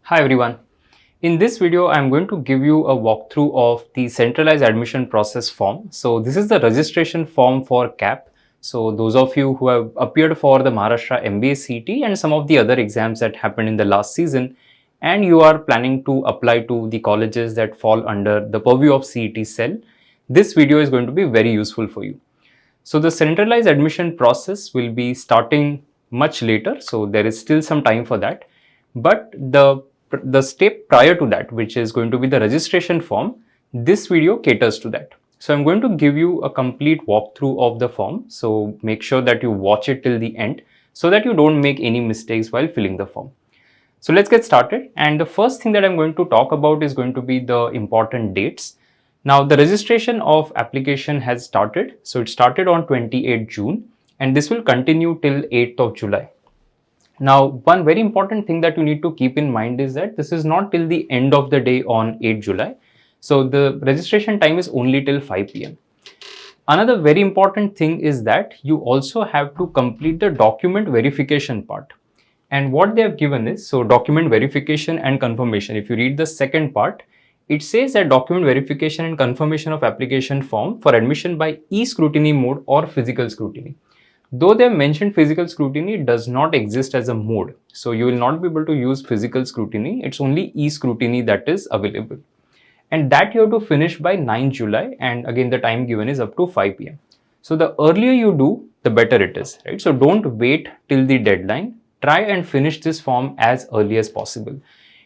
Hi everyone. In this video, I'm going to give you a walkthrough of the centralized admission process form. So this is the registration form for CAP. So those of you who have appeared for the Maharashtra MBA CT and some of the other exams that happened in the last season, and you are planning to apply to the colleges that fall under the purview of CET cell, this video is going to be very useful for you. So the centralized admission process will be starting much later. So there is still some time for that. But the step prior to that, which is going to be the registration form, this video caters to that. So I'm going to give you a complete walkthrough of the form. So make sure that you watch it till the end so that you don't make any mistakes while filling the form. So let's get started. And the first thing that I'm going to talk about is going to be the important dates. Now the registration of application has started. So it started on 28 June and this will continue till 8th of July. Now, one very important thing that you need to keep in mind is that this is not till the end of the day on 8 July. So the registration time is only till 5 p.m. Another very important thing is that you also have to complete the document verification part. And what they have given is, so document verification and confirmation. If you read the second part, it says that document verification and confirmation of application form for admission by e-scrutiny mode or physical scrutiny. Though they have mentioned physical scrutiny, it does not exist as a mode. So you will not be able to use physical scrutiny. It's only e-scrutiny that is available. And that you have to finish by 9 July. And again, the time given is up to 5 p.m. So the earlier you do, the better it is, right? So don't wait till the deadline. Try and finish this form as early as possible.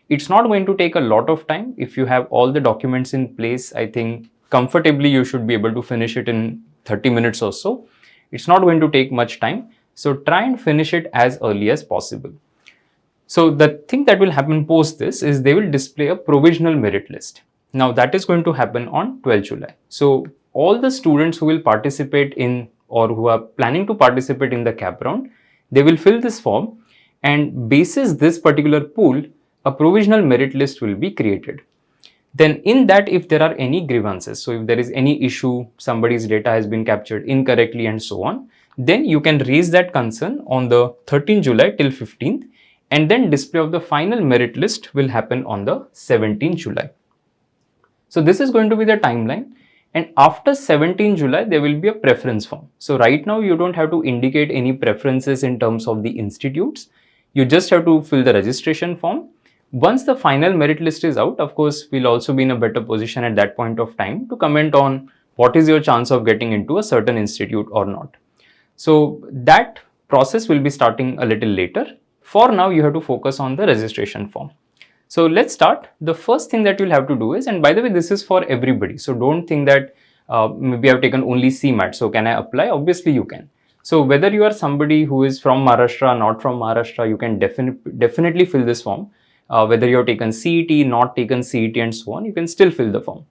It's not going to take a lot of time. If you have all the documents in place, I think comfortably you should be able to finish it in 30 minutes or so. It's not going to take much time. So try and finish it as early as possible. So the thing that will happen post this is they will display a provisional merit list. Now that is going to happen on 12 July. So all the students who will participate in or who are planning to participate in the CAP round, they will fill this form and basis this particular pool, a provisional merit list will be created. Then in that, if there are any grievances, so if there is any issue, somebody's data has been captured incorrectly and so on, then you can raise that concern on the 13th July till 15th, and then display of the final merit list will happen on the 17th July. So this is going to be the timeline. And after 17 July, there will be a preference form. So right now, you don't have to indicate any preferences in terms of the institutes. You just have to fill the registration form. Once the final merit list is out, of course, we'll also be in a better position at that point of time to comment on what is your chance of getting into a certain institute or not. So that process will be starting a little later. For now, you have to focus on the registration form. So let's start. The first thing that you'll have to do is, and by the way, this is for everybody. So don't think that maybe I've taken only CMAT. So can I apply? Obviously you can. So whether you are somebody who is from Maharashtra, not from Maharashtra, you can definitely fill this form. Whether you have taken CET, not taken CET and so on, you can still fill the form.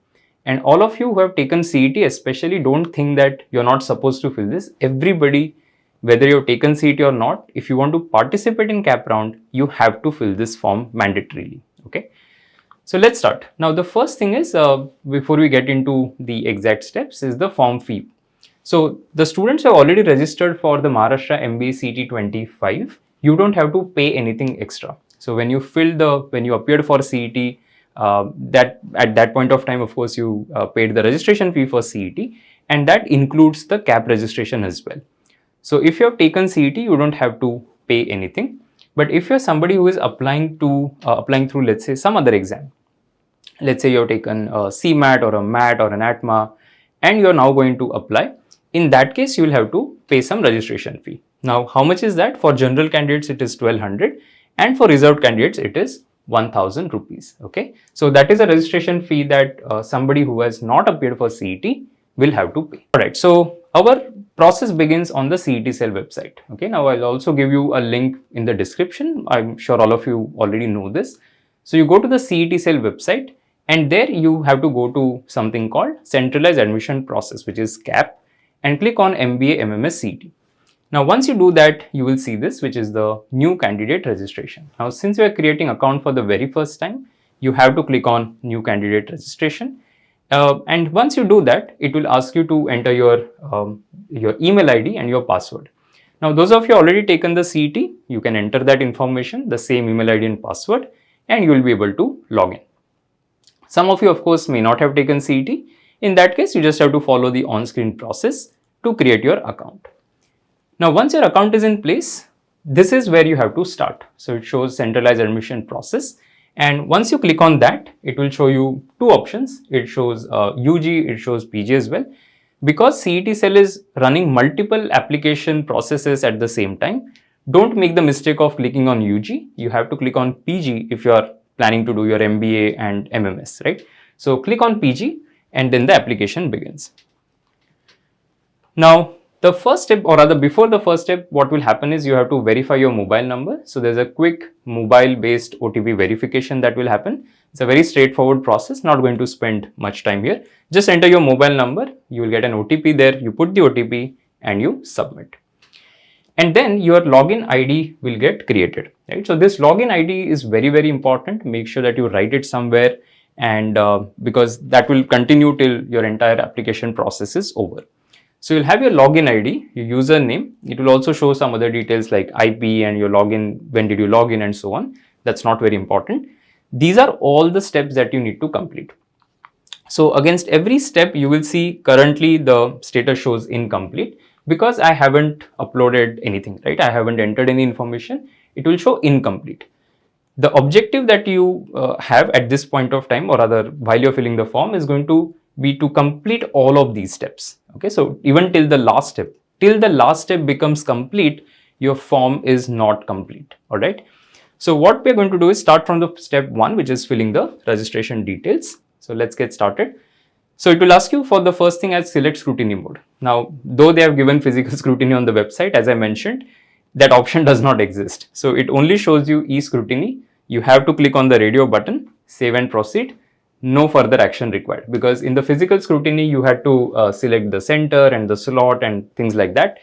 And all of you who have taken CET especially, don't think that you're not supposed to fill this. Everybody, whether you have taken CET or not, if you want to participate in CAP round, you have to fill this form mandatorily. Okay. So let's start. Now the first thing is, before we get into the exact steps, is the form fee. So the students have already registered for the Maharashtra MBA CT 25. You don't have to pay anything extra. So when you appeared for CET, that at that point of time, of course, you paid the registration fee for CET, and that includes the CAP registration as well. So if you have taken CET, you don't have to pay anything. But if you're somebody who is applying through, let's say, some other exam, let's say you've taken a CMAT or a MAT or an ATMA, and you're now going to apply, in that case, you will have to pay some registration fee. Now, how much is that? For general candidates, it is 1200, and for reserved candidates, it is 1000 rupees. Okay, so that is a registration fee that somebody who has not appeared for CET will have to pay. All right, so our process begins on the CET cell website. Okay, now I'll also give you a link in the description. I'm sure all of you already know this. So you go to the CET cell website, and there you have to go to something called centralized admission process, which is CAP, and click on MBA MMS CET. Now, once you do that, you will see this, which is the new candidate registration. Now, since you are creating account for the very first time, you have to click on new candidate registration. And once you do that, it will ask you to enter your email ID and your password. Now, those of you already taken the CET, you can enter that information, the same email ID and password, and you will be able to log in. Some of you of course may not have taken CET. In that case, you just have to follow the on-screen process to create your account. Now once your account is in place, this is where you have to start. So it shows centralized admission process, and once you click on that, it will show you two options. It shows UG, it shows PG as well. Because CET cell is running multiple application processes at the same time, don't make the mistake of clicking on UG. You have to click on PG if you are planning to do your MBA and MMS, right? So click on PG and then the application begins. Now, the first step, or rather before the first step, what will happen is you have to verify your mobile number. So there's a quick mobile based OTP verification that will happen. It's a very straightforward process, not going to spend much time here. Just enter your mobile number, you will get an OTP there, you put the OTP and you submit. And then your login ID will get created, right? So this login ID is very, very important. Make sure that you write it somewhere, and because that will continue till your entire application process is over. So you'll have your login ID, your username. It will also show some other details like IP and your login, when did you log in and so on. That's not very important. These are all the steps that you need to complete. So against every step, you will see currently the status shows incomplete because I haven't uploaded anything, right? I haven't entered any information. It will show incomplete. The objective that you have at this point of time, or rather while you're filling the form, is going to be to complete all of these steps. Okay, so even till the last step becomes complete, your form is not complete. All right. So what we're going to do is start from the step 1, which is filling the registration details. So let's get started. So it will ask you for the first thing as select scrutiny mode. Now, though they have given physical scrutiny on the website, as I mentioned, that option does not exist. So it only shows you e-scrutiny. You have to click on the radio button, save and proceed. No further action required, because in the physical scrutiny, you had to select the center and the slot and things like that.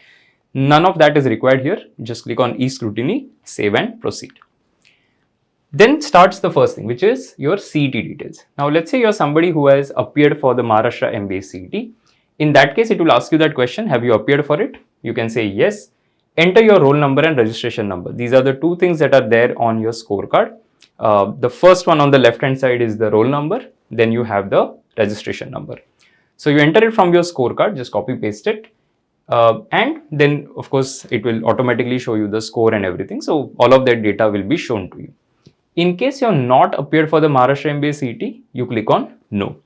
None of that is required here. Just click on e-scrutiny, save and proceed. Then starts the first thing, which is your CET details. Now, let's say you're somebody who has appeared for the Maharashtra MBA CET. In that case, it will ask you that question, have you appeared for it? You can say yes. Enter your roll number and registration number. These are the two things that are there on your scorecard. The first one on the left hand side is the roll number. Then you have the registration number. So you enter it from your scorecard, just copy paste it. And then of course it will automatically show you the score and everything. So all of that data will be shown to you. In case you have not appeared for the Maharashtra MBA CET, you click on no.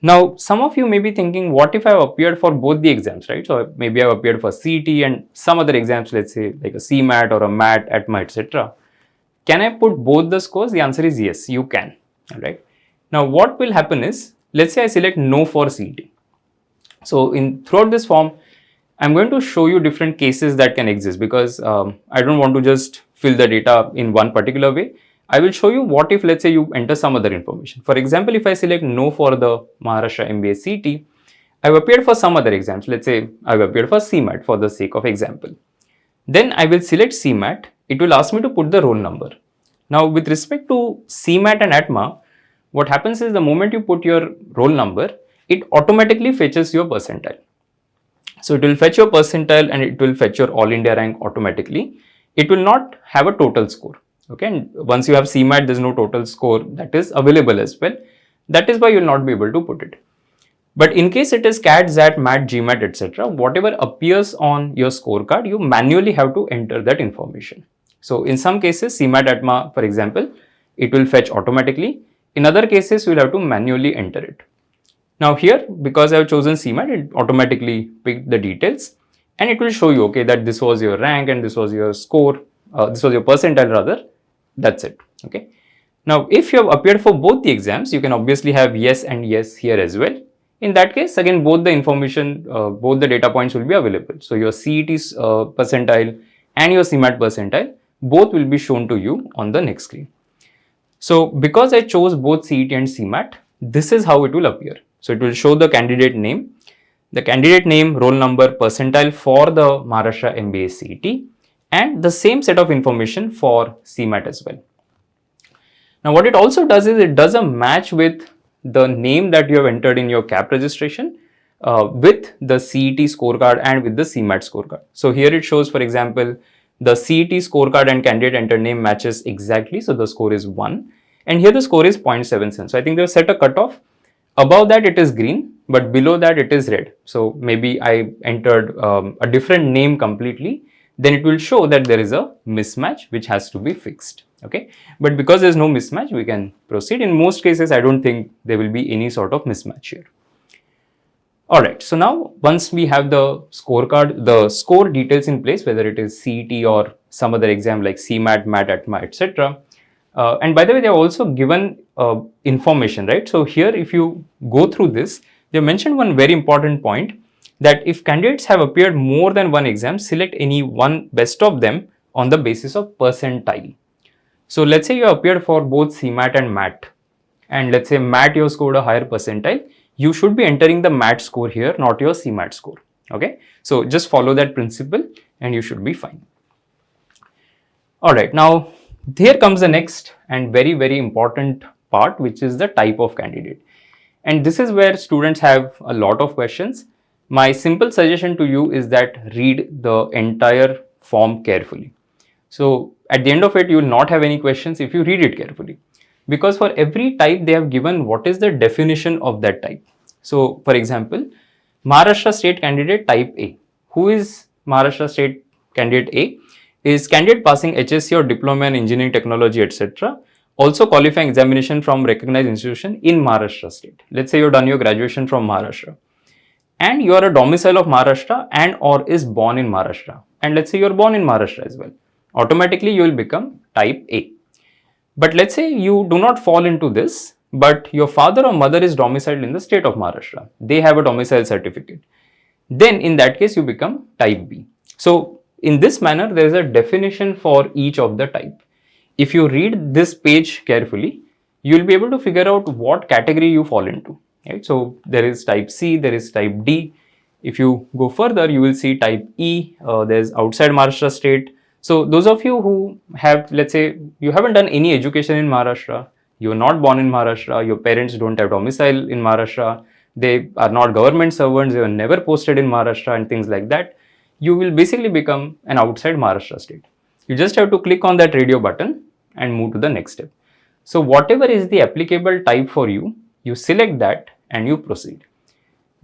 Now, some of you may be thinking, what if I have appeared for both the exams, right? So maybe I have appeared for CET and some other exams, let's say like a CMAT or a MAT, ATMA, etc. Can I put both the scores? The answer is yes, you can. All right. Now, what will happen is, let's say I select no for CET. So throughout this form, I'm going to show you different cases that can exist, because I don't want to just fill the data in one particular way. I will show you what if, let's say, you enter some other information. For example, if I select no for the Maharashtra MBA CET, I've appeared for some other exams. Let's say I've appeared for CMAT for the sake of example. Then I will select CMAT. It will ask me to put the roll number. Now, with respect to CMAT and ATMA, what happens is the moment you put your roll number, it automatically fetches your percentile. So it will fetch your percentile and it will fetch your all India rank automatically. It will not have a total score. Okay, and once you have CMAT, there's no total score that is available as well. That is why you'll not be able to put it. But in case it is CAT, ZAT, MAT, GMAT, etc., whatever appears on your scorecard, you manually have to enter that information. So in some cases, CMAT, ATMA, for example, it will fetch automatically. In other cases, you'll have to manually enter it. Now here, because I have chosen CMAT, it automatically picked the details and it will show you, okay, that this was your rank and this was your score, this was your percentile rather. That's it. Okay. Now, if you have appeared for both the exams, you can obviously have yes and yes here as well. In that case, again, both the information, both the data points will be available. So your CET percentile and your CMAT percentile, both will be shown to you on the next screen. So because I chose both CET and CMAT, this is how it will appear. So it will show the candidate name, roll number, percentile for the Maharashtra MBA CET, and the same set of information for CMAT as well. Now, what it also does is it does a match with the name that you have entered in your CAP registration with the CET scorecard and with the CMAT scorecard. So here it shows, for example, The CET scorecard and candidate enter name matches exactly, so the score is 1. And here the score is 0.77. So I think they've set a cutoff. Above that it is green, but below that it is red. So maybe I entered a different name completely, then it will show that there is a mismatch which has to be fixed. Okay, but because there's no mismatch, we can proceed. In most cases, I don't think there will be any sort of mismatch here. Alright, so now once we have the scorecard, the score details in place, whether it is CET or some other exam like CMAT, MAT, ATMA, etc. And by the way, they have also given information, right? So here, if you go through this, they mentioned one very important point, that if candidates have appeared more than one exam, select any one best of them on the basis of percentile. So let's say you appeared for both CMAT and MAT, and let's say MAT you scored a higher percentile, you should be entering the MAT score here, not your CMAT score. Okay, so just follow that principle and you should be fine. Alright, now here comes the next and very, very important part, which is the type of candidate. And this is where students have a lot of questions. My simple suggestion to you is that read the entire form carefully. So at the end of it, you will not have any questions if you read it carefully. Because for every type, they have given what is the definition of that type. So for example, Maharashtra State Candidate Type A. Who is Maharashtra State Candidate A? Is candidate passing HSC or Diploma in Engineering Technology, etc. Also qualifying examination from recognized institution in Maharashtra State. Let's say you've done your graduation from Maharashtra, and you are a domicile of Maharashtra and or is born in Maharashtra. And let's say you're born in Maharashtra as well. Automatically, you will become Type A. But let's say you do not fall into this, but your father or mother is domiciled in the state of Maharashtra. They have a domicile certificate. Then in that case, you become Type B. So in this manner, there is a definition for each of the type. If you read this page carefully, you will be able to figure out what category you fall into. Right? So there is Type C, there is Type D. If you go further, you will see Type E, there's outside Maharashtra state. So those of you who have, let's say, you haven't done any education in Maharashtra, you are not born in Maharashtra, your parents don't have domicile in Maharashtra, they are not government servants, they were never posted in Maharashtra and things like that, you will basically become an outside Maharashtra state. You just have to click on that radio button and move to the next step. So whatever is the applicable type for you, you select that and you proceed.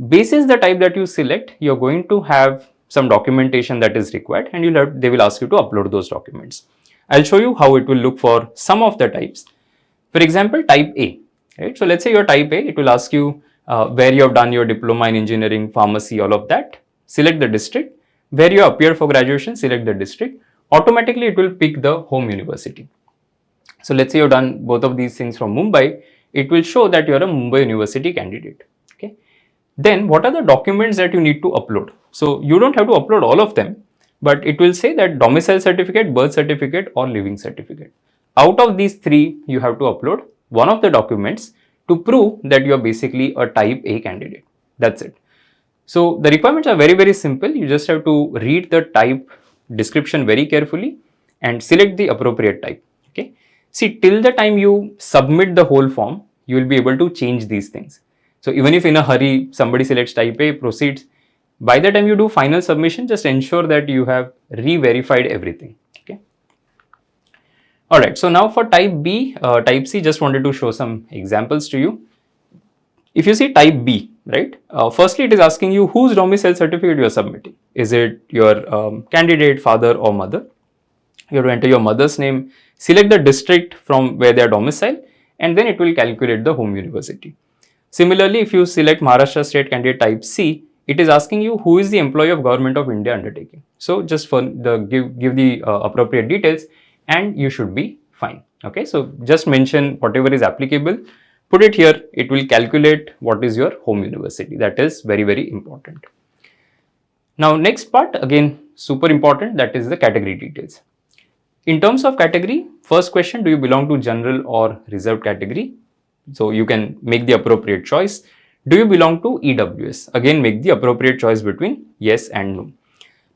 Basis the type that you select, you're going to have some documentation that is required, and they will ask you to upload those documents. I'll show you how it will look for some of the types. For example, Type A, right? So let's say you're Type A, it will ask you where you have done your diploma in engineering, pharmacy, all of that. Select the district. Where you appear for graduation, select the district. Automatically, it will pick the home university. So let's say you've done both of these things from Mumbai, it will show that you're a Mumbai University candidate. Okay. Then what are the documents that you need to upload? So you don't have to upload all of them, but it will say that domicile certificate, birth certificate or living certificate. Out of these three, you have to upload one of the documents to prove that you are basically a Type A candidate. That's it. So the requirements are very, very simple. You just have to read the type description very carefully and select the appropriate type. Okay. See, till the time you submit the whole form, you will be able to change these things. So even if in a hurry somebody selects Type A, proceeds, by the time you do final submission, just ensure that you have re-verified everything. Okay. Alright, so now for Type B, Type C, just wanted to show some examples to you. If you see Type B, right, firstly it is asking you whose domicile certificate you are submitting. Is it your candidate, father or mother? You have to enter your mother's name, select the district from where they are domiciled, and then it will calculate the home university. Similarly, if you select Maharashtra State Candidate Type C, it is asking you who is the employee of Government of India undertaking. So just for the give the appropriate details and you should be fine. Okay, so just mention whatever is applicable, put it here, it will calculate what is your home university. That is very, very important. Now next part, again super important, that is the category details. In terms of category, first question, do you belong to general or reserved category? So you can make the appropriate choice. Do you belong to EWS? Again, make the appropriate choice between yes and no.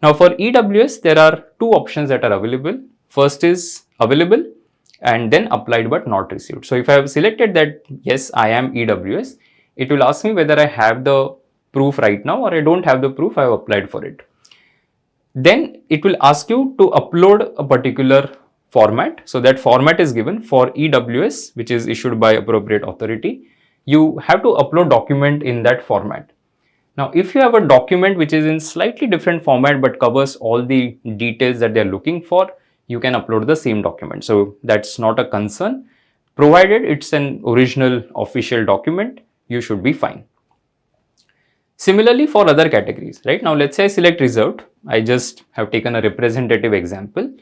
Now for EWS, there are two options that are available. First is available and then applied but not received. So if I have selected that yes, I am EWS, it will ask me whether I have the proof right now or I don't have the proof, I have applied for it. Then it will ask you to upload a particular format. So that format is given for EWS, which is issued by appropriate authority. You have to upload document in that format. Now, if you have a document which is in slightly different format but covers all the details that they're looking for, you can upload the same document. So that's not a concern. Provided it's an original official document, you should be fine. Similarly for other categories, right? Now let's say I select reserved. I just have taken a representative example.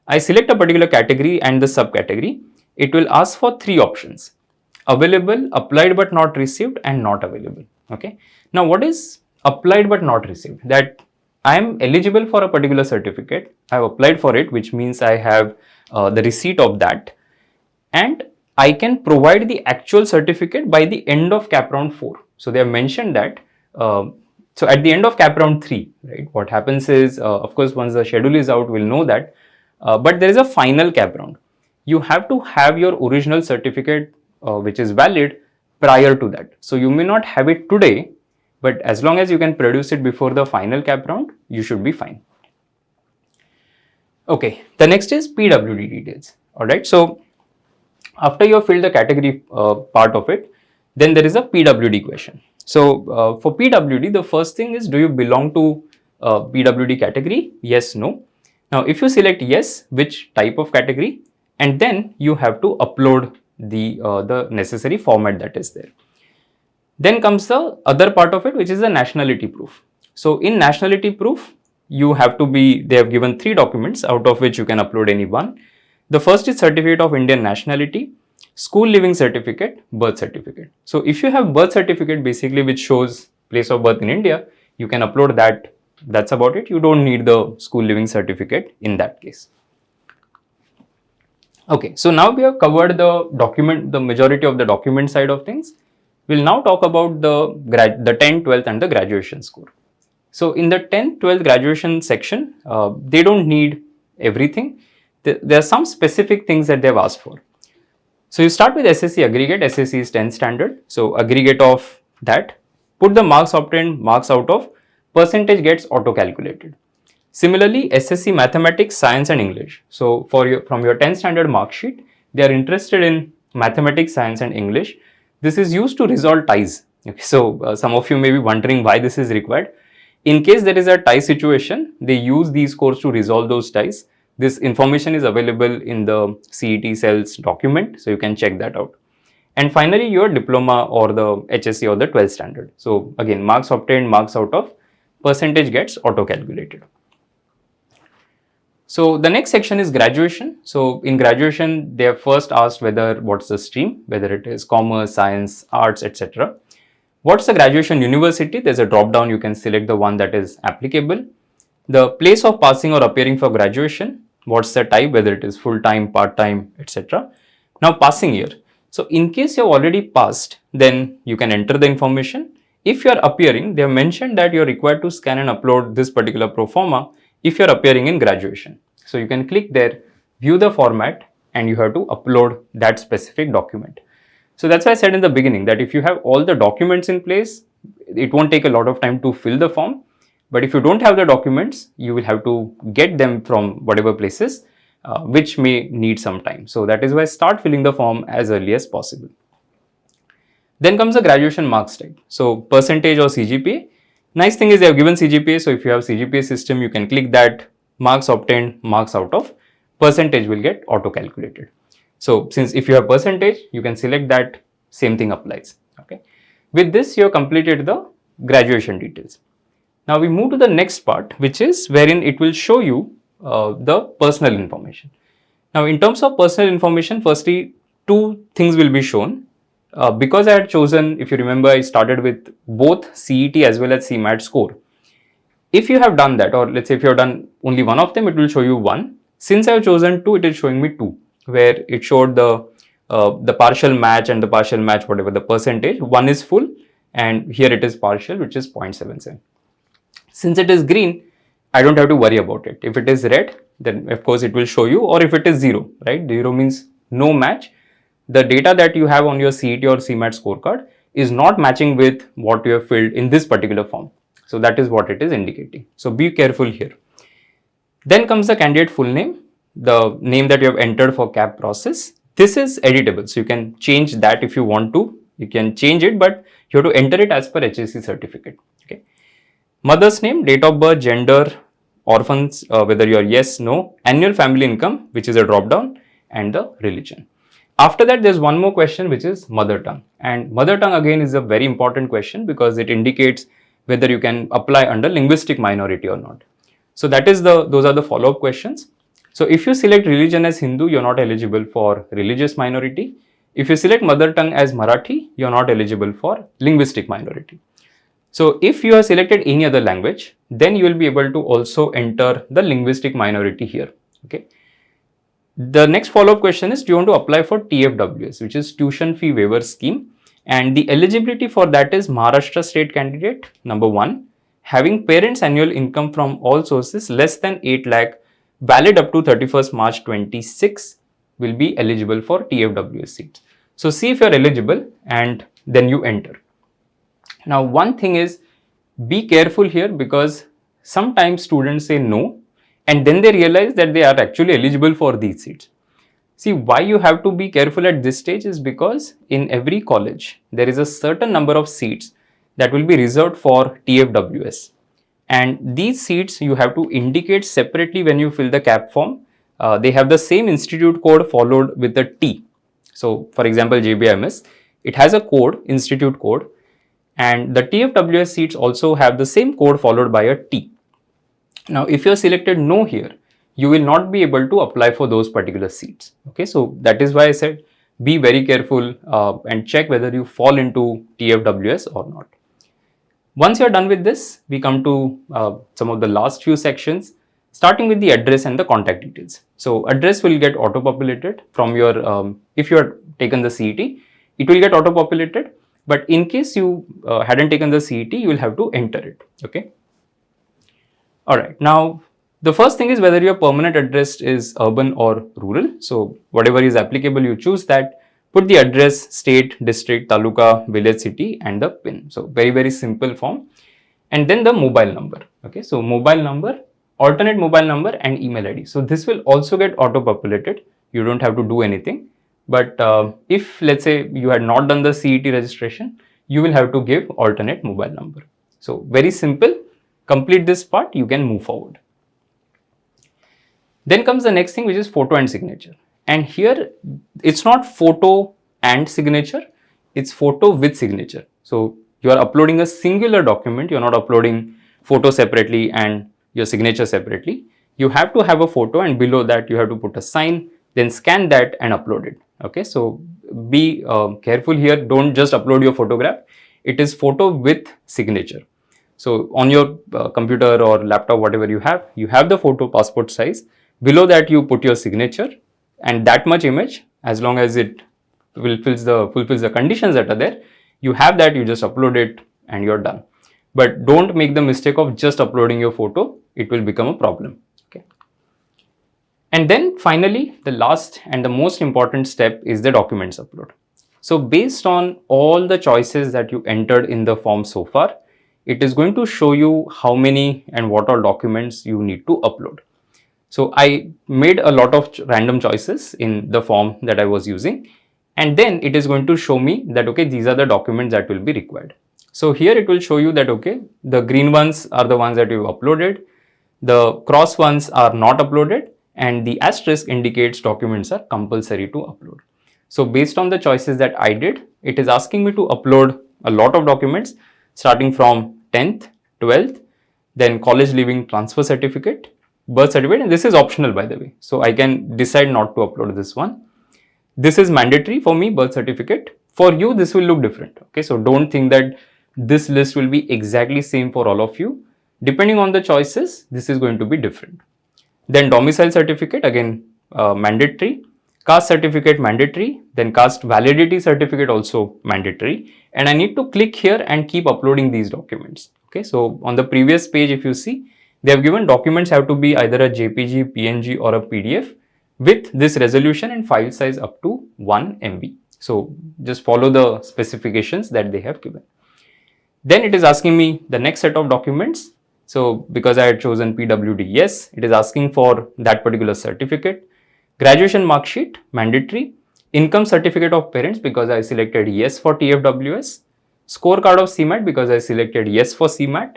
I select a particular category and the subcategory. It will ask for three options: available, applied but not received, and not available. Okay. Now what is applied but not received? That I am eligible for a particular certificate. I have applied for it, which means I have the receipt of that, and I can provide the actual certificate by the end of cap round 4. So they have mentioned that. So at the end of cap round 3, right, what happens is, of course, once the schedule is out, we'll know that. But there is a final cap round. You have to have your original certificate, which is valid, prior to that. So you may not have it today, but as long as you can produce it before the final cap round, you should be fine. Okay, the next is PWD details. All right, so after you have filled the category part of it, then there is a PWD question. So for PWD, the first thing is, do you belong to PWD category? Yes, no. Now, if you select yes, which type of category, and then you have to upload the necessary format that is there. Then comes the other part of it, which is the nationality proof. So in nationality proof, you have to be, they have given 3 documents out of which you can upload any one. The first is certificate of Indian nationality, school living certificate, birth certificate. So if you have birth certificate basically which shows place of birth in India, you can upload that. That's about it. You don't need the school living certificate in that case. Okay, so now we have covered the document, the majority of the document side of things. We'll now talk about the 10th, 12th and the graduation score. So in the 10th, 12th graduation section, they don't need everything. There are some specific things that they've asked for. So you start with SSC aggregate. SSC is 10 standard. So aggregate of that, put the marks obtained, marks out of, percentage gets auto calculated. Similarly, SSC mathematics, science and English. So from your 10 standard mark sheet, they are interested in mathematics, science and English. This is used to resolve ties. Okay, so some of you may be wondering why this is required. In case there is a tie situation, they use these scores to resolve those ties. This information is available in the CET cells document, so you can check that out. And finally, your diploma or the HSC or the 12th standard. So again, marks obtained, marks out of, percentage gets auto calculated. So the next section is graduation. So in graduation, they have first asked what's the stream, whether it is commerce, science, arts, etc. What's the graduation university? There's a drop down, you can select the one that is applicable. The place of passing or appearing for graduation, what's the type, whether it is full-time, part-time, etc. Now passing year. So in case you have already passed, then you can enter the information. If you are appearing, they have mentioned that you are required to scan and upload this particular pro forma if you are appearing in graduation. So you can click there, view the format, and you have to upload that specific document. So that's why I said in the beginning that if you have all the documents in place, it won't take a lot of time to fill the form. But if you don't have the documents, you will have to get them from whatever places, which may need some time. So that is why start filling the form as early as possible. Then comes the graduation marks type. So percentage or CGPA. Nice thing is they have given CGPA. So if you have CGPA system, you can click that, marks obtained, marks out of, percentage will get auto calculated. So since if you have percentage, you can select that, same thing applies. Okay. With this, you have completed the graduation details. Now we move to the next part, which is wherein it will show you the personal information. Now in terms of personal information, firstly, 2 things will be shown. Because I had chosen, if you remember, I started with both CET as well as CMAT score. If you have done that, or let's say if you have done only one of them, it will show you 1. Since I have chosen 2, it is showing me 2, where it showed the partial match and the partial match, whatever the percentage. 1 is full, and here it is partial, which is 0.77. Since it is green, I don't have to worry about it. If it is red, then of course it will show you, or if it is 0, right? 0 means no match. The data that you have on your CET or CMAT scorecard is not matching with what you have filled in this particular form. So that is what it is indicating. So be careful here. Then comes the candidate full name, the name that you have entered for CAP process. This is editable, so you can change that if you want to. You can change it, but you have to enter it as per HSC certificate. Okay. Mother's name, date of birth, gender, orphans, whether you are yes, no, annual family income, which is a drop down, and the religion. After that, there's one more question, which is mother tongue. And mother tongue again is a very important question because it indicates whether you can apply under linguistic minority or not. So those are the follow-up questions. So if you select religion as Hindu, you're not eligible for religious minority. If you select mother tongue as Marathi, you're not eligible for linguistic minority. So if you have selected any other language, then you will be able to also enter the linguistic minority here. Okay. The next follow-up question is, do you want to apply for TFWS, which is Tuition Fee Waiver Scheme? And the eligibility for that is Maharashtra state candidate, number 1, having parents' annual income from all sources less than 8 lakh, valid up to 31st March 26, will be eligible for TFWS seats. So see if you are eligible and then you enter. Now, one thing is, be careful here because sometimes students say no and then they realize that they are actually eligible for these seats. See, why you have to be careful at this stage is because in every college, there is a certain number of seats that will be reserved for TFWS. And these seats you have to indicate separately when you fill the CAP form. They have the same institute code followed with a T. So, for example, JBIMS, it has a code, institute code, and the TFWS seats also have the same code followed by a T. Now, if you are selected no here, you will not be able to apply for those particular seats. Okay, so that is why I said be very careful and check whether you fall into TFWS or not. Once you are done with this, we come to some of the last few sections, starting with the address and the contact details. So address will get auto-populated from your, if you have taken the CET, it will get auto-populated. But in case you hadn't taken the CET, you will have to enter it. Okay. All right. Now, the first thing is whether your permanent address is urban or rural. So whatever is applicable, you choose that. Put the address, state, district, taluka, village, city, and the PIN. So very, very simple form. And then the mobile number. Okay. So mobile number, alternate mobile number, and email ID. So this will also get auto-populated. You don't have to do anything. But if let's say you had not done the CET registration, you will have to give alternate mobile number. So very simple. Complete this part, you can move forward. Then comes the next thing, which is photo and signature. And here it's not photo and signature, it's photo with signature. So you are uploading a singular document, you're not uploading photo separately and your signature separately. You have to have a photo and below that you have to put a sign, then scan that and upload it. Okay, so be careful here, don't just upload your photograph. It is photo with signature. So on your computer or laptop, whatever you have the photo passport size. Below that you put your signature and that much image, as long as it fulfills the conditions that are there, you have that, you just upload it and you're done. But don't make the mistake of just uploading your photo, it will become a problem. Okay. And then finally, the last and the most important step is the documents upload. So based on all the choices that you entered in the form so far, it is going to show you how many and what all documents you need to upload. So I made a lot of random choices in the form that I was using, and then it is going to show me that, okay, these are the documents that will be required. So here it will show you that, okay, the green ones are the ones that you've uploaded, the cross ones are not uploaded, and the asterisk indicates documents are compulsory to upload. So based on the choices that I did, it is asking me to upload a lot of documents starting from 10th, 12th, then college leaving transfer certificate, birth certificate, and this is optional, by the way. So I can decide not to upload this one. This is mandatory for me, birth certificate. For you, this will look different. Okay, so don't think that this list will be exactly same for all of you. Depending on the choices, this is going to be different. Then domicile certificate, again, mandatory. Caste certificate, mandatory. Then caste validity certificate, also mandatory. And I need to click here and keep uploading these documents. Okay, so on the previous page, if you see, they have given documents have to be either a JPG, PNG or a PDF with this resolution and file size up to 1 MB. So just follow the specifications that they have given. Then it is asking me the next set of documents, So because I had chosen PWD, yes, it is asking for that particular certificate. Graduation mark sheet, mandatory. Income certificate of parents, because I selected yes for TFWS. Scorecard of CMAT, because I selected yes for CMAT.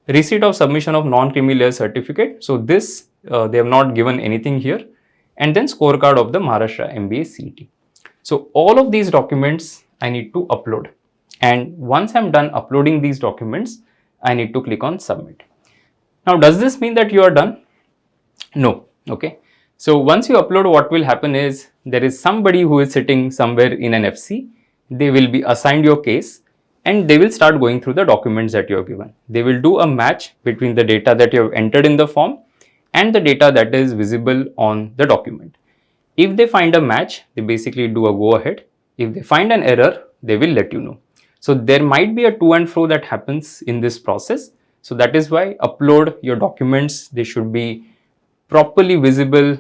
Receipt of submission of non-creamy layer certificate. So this, they have not given anything here. And then scorecard of the Maharashtra MBA CET. So all of these documents I need to upload. And once I'm done uploading these documents, I need to click on submit. Now, does this mean that you are done? No. Okay. So once you upload, what will happen is there is somebody who is sitting somewhere in an FC. They will be assigned your case and they will start going through the documents that you have given. They will do a match between the data that you have entered in the form and the data that is visible on the document. If they find a match, they basically do a go ahead. If they find an error, they will let you know. So there might be a to and fro that happens in this process. So that is why upload your documents. They should be properly visible,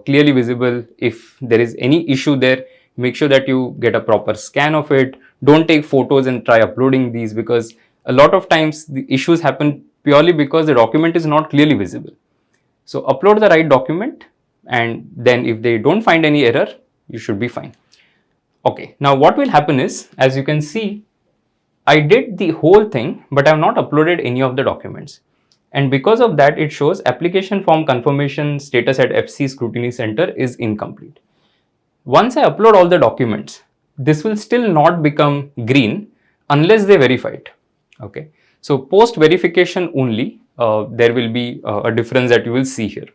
clearly visible. If there is any issue there, make sure that you get a proper scan of it. Don't take photos and try uploading these, because a lot of times the issues happen purely because the document is not clearly visible. So upload the right document, and then if they don't find any error, you should be fine. Okay, now what will happen is, as you can see, I did the whole thing, but I have not uploaded any of the documents. And because of that, it shows application form confirmation status at FC Scrutiny Center is incomplete. Once I upload all the documents, this will still not become green unless they verify it. Okay. So post verification only, there will be a difference that you will see here.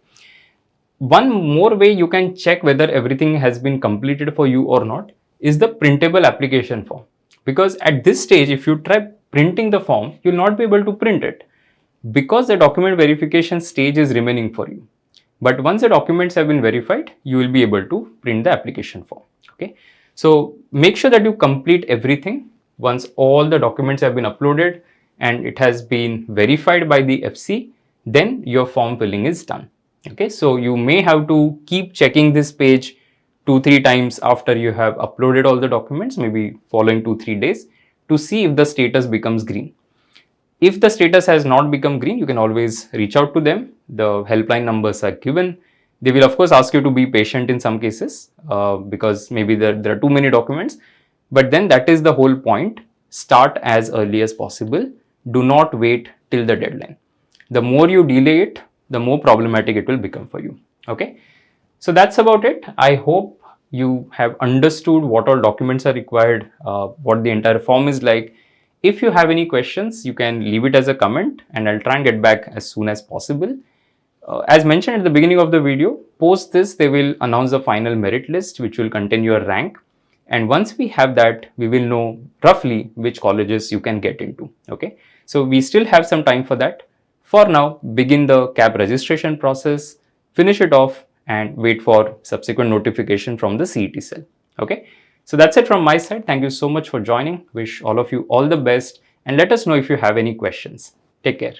One more way you can check whether everything has been completed for you or not is the printable application form. Because at this stage, if you try printing the form, you will not be able to print it, because the document verification stage is remaining for you. But once the documents have been verified, you will be able to print the application form. Okay. So make sure that you complete everything. Once all the documents have been uploaded and it has been verified by the FC, then your form filling is done. Okay. So you may have to keep checking this page 2-3 times after you have uploaded all the documents, maybe following 2-3 days, to see if the status becomes green. If the status has not become green, you can always reach out to them. The helpline numbers are given. They will of course ask you to be patient in some cases, because maybe there are too many documents, but then that is the whole point. Start as early as possible. Do not wait till the deadline. The more you delay it, the more problematic it will become for you. Okay. So that's about it. I hope you have understood what all documents are required, what the entire form is like. If you have any questions, you can leave it as a comment and I'll try and get back as soon as possible. As mentioned at the beginning of the video, post this, they will announce the final merit list, which will contain your rank. And once we have that, we will know roughly which colleges you can get into. Okay. So we still have some time for that. For now, begin the CAP registration process, finish it off, and wait for subsequent notification from the CET cell. Okay. So that's it from my side. Thank you so much for joining. Wish all of you all the best, and let us know if you have any questions. Take care.